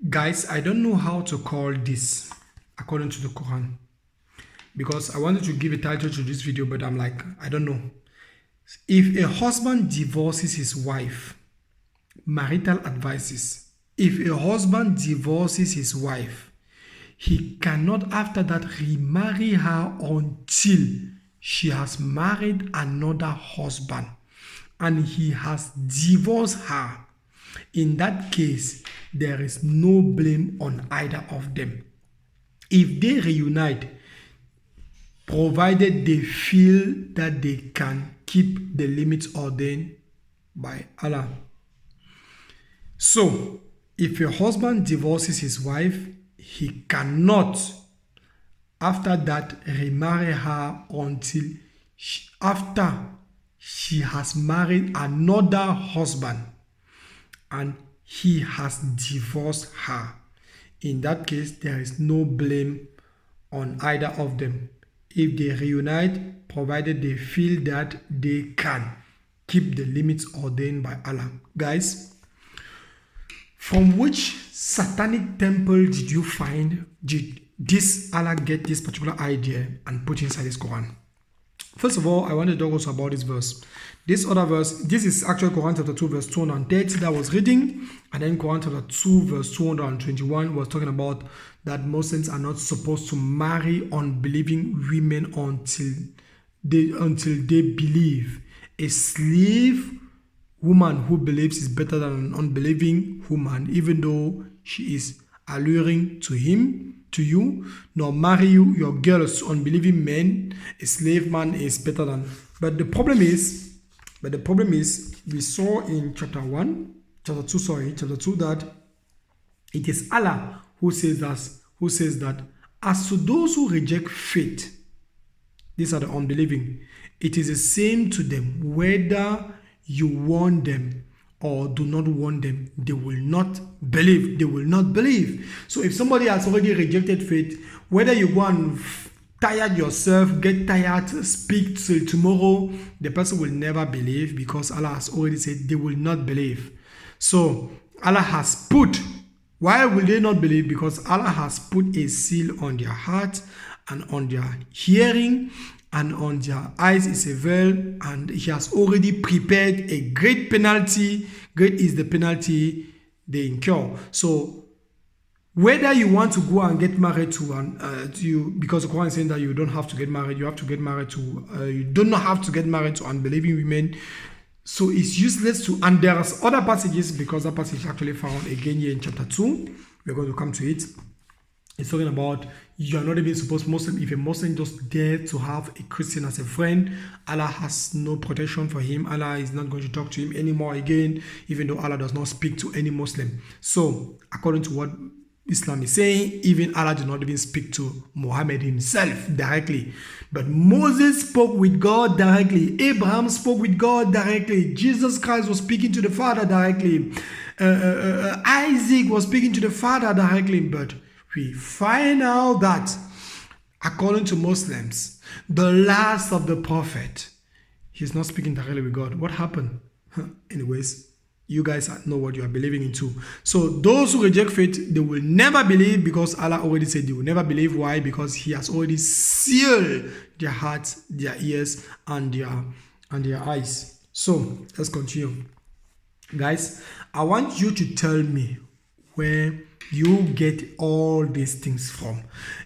Guys, I don't know how to call this according to the Quran, because I wanted to give a title to this video, but I'm like, I don't know. If a husband divorces his wife, marital advices. If a husband divorces his wife, he cannot after that remarry her until she has married another husband and he has divorced her. In that case, there is no blame on either of them. If they reunite, provided they feel that they can keep the limits ordained by Allah. So, if a husband divorces his wife, he cannot after that remarry her until after she has married another husband and he has divorced her. In that case, there is no blame on either of them if they reunite, provided they feel that they can keep the limits ordained by Allah. Guys, from which satanic temple did you find this Allah get this particular idea and put inside his Quran? First of all, I want to talk also about this verse. This other verse, this is actually Quran chapter 2 verse 230 that I was reading, and then Quran chapter 2 verse 221 was talking about that Muslims are not supposed to marry unbelieving women until they believe. A slave woman who believes is better than an unbelieving woman, even though she is alluring to you, nor marry your girls to unbelieving men. A slave man is better than. But the problem is, we saw in chapter 2 that it is Allah who says that as to those who reject faith, these are the unbelieving, it is the same to them whether you warn them or do not warn them, they will not believe. They will not believe. So if somebody has already rejected faith, whether you go and tired yourself, get tired, speak till tomorrow, the person will never believe, because Allah has already said they will not believe. So Allah has put, why will they not believe? Because Allah has put a seal on their heart and on their hearing, and on their eyes is a veil, and he has already prepared a great penalty. Great is the penalty they incur. So whether you want to go and get married because the Quran is saying that you don't have to get married, you have to get married to, you do not have to get married to unbelieving women. So it's useless to, and there are other passages, because that passage is actually found again here in chapter 2. We're going to come to it. It's talking about you are not even supposed Muslim. If a Muslim just dare to have a Christian as a friend, Allah has no protection for him. Allah is not going to talk to him anymore again, even though Allah does not speak to any Muslim. So, according to what Islam is saying, even Allah did not even speak to Muhammad himself directly. But Moses spoke with God directly. Abraham spoke with God directly. Jesus Christ was speaking to the Father directly. Isaac was speaking to the Father directly. But we find out that, according to Muslims, the last of the prophet, he's not speaking directly with God. What happened? Anyways, you guys know what you are believing into. So those who reject faith, they will never believe, because Allah already said they will never believe. Why? Because he has already sealed their hearts, their ears, and their eyes. So let's continue. Guys, I want you to tell me where you get all these things from.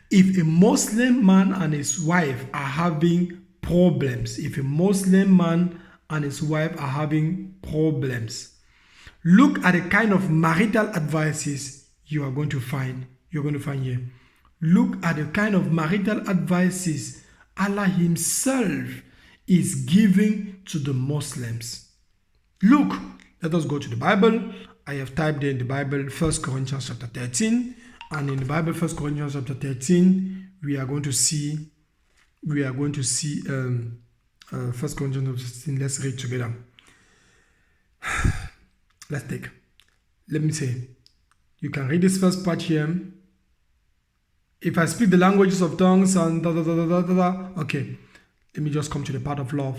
If a Muslim man and his wife are having problems, look at the kind of marital advices you are going to find. You're going to find here. Look at the kind of marital advices Allah himself is giving to the Muslims. Look, let us go to the Bible. I have typed in the Bible 1 Corinthians chapter 13, and in the Bible 1 Corinthians chapter 13 we are going to see 1 Corinthians chapter 13. Let's read together. Let me say, you can read this first part here. If I speak the languages of tongues and okay, let me just come to the part of love.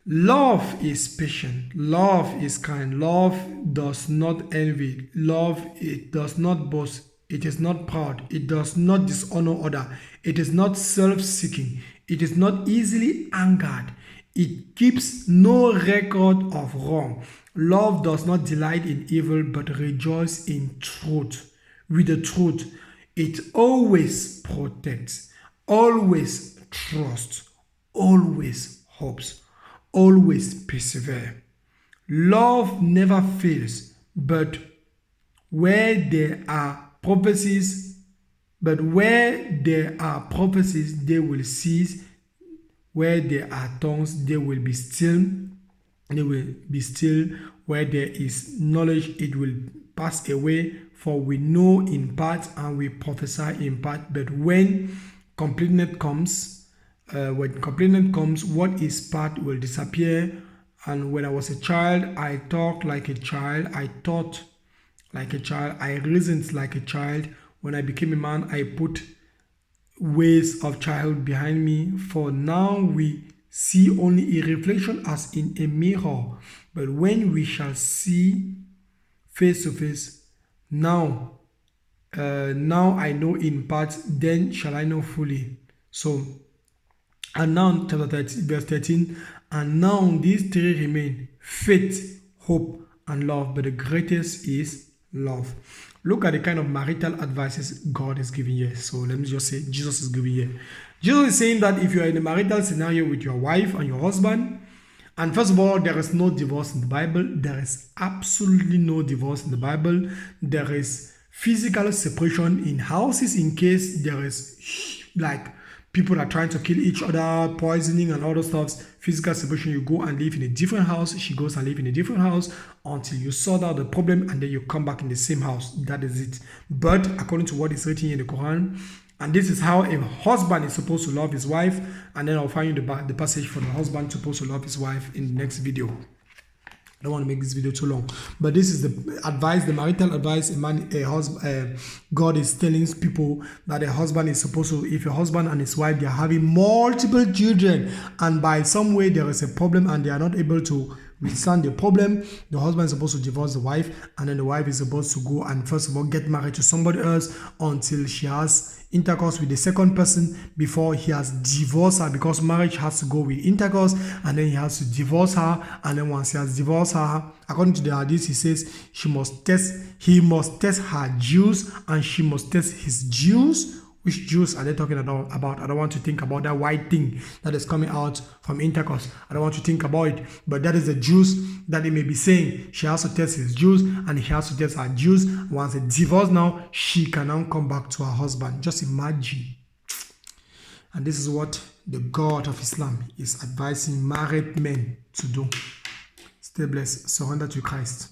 Love is patient. Love is kind. Love does not envy. Love, it does not boast. It is not proud. It does not dishonor other. It is not self-seeking. It is not easily angered. It keeps no record of wrong. Love does not delight in evil, but rejoices in truth. With the truth, it always protects, always trusts, always hopes, always persevere. Love never fails, but where there are prophecies, they will cease. Where there are tongues, they will be still. They will be still. Where there is knowledge, it will pass away. For we know in part and we prophesy in part. But when completeness comes, what is part will disappear. And when I was a child, I talked like a child. I thought like a child. I reasoned like a child. When I became a man, I put ways of child behind me. For now we see only a reflection as in a mirror, but when we shall see face to face, now I know in part, then shall I know fully. So, and now chapter 13, verse 13, and now these three remain: faith, hope, and love, but the greatest is love. Look at the kind of marital advices God is giving here. So let me just say Jesus is giving here. Jesus is saying that if you are in a marital scenario with your wife and your husband, and first of all, there is no divorce in the Bible. There is absolutely no divorce in the Bible. There is physical separation in houses in case there is like people are trying to kill each other, poisoning and all those stuff. Physical separation, you go and live in a different house. She goes and live in a different house until you sort out the problem and then you come back in the same house. That is it. But according to what is written in the Quran, and this is how a husband is supposed to love his wife. And then I'll find you the passage for the husband supposed to love his wife in the next video. I don't want to make this video too long, but this is the advice, the marital advice God is telling people that a husband is supposed to, if a husband and his wife, they are having multiple children and by some way there is a problem and they are not able to withstand the problem, the husband is supposed to divorce the wife, and then the wife is supposed to go and first of all get married to somebody else until she has intercourse with the second person before he has divorced her, because marriage has to go with intercourse, and then he has to divorce her, and then once he has divorced her, according to the hadith, he says he must test her Jews and she must test his Jews. Which Jews are they talking about? I don't want to think about that white thing that is coming out from intercourse. I don't want to think about it. But that is the Jews that they may be saying. She has to test his Jews and he has to test her Jews. Once they divorce now, she can now come back to her husband. Just imagine. And this is what the God of Islam is advising married men to do. Stay blessed. Surrender to Christ.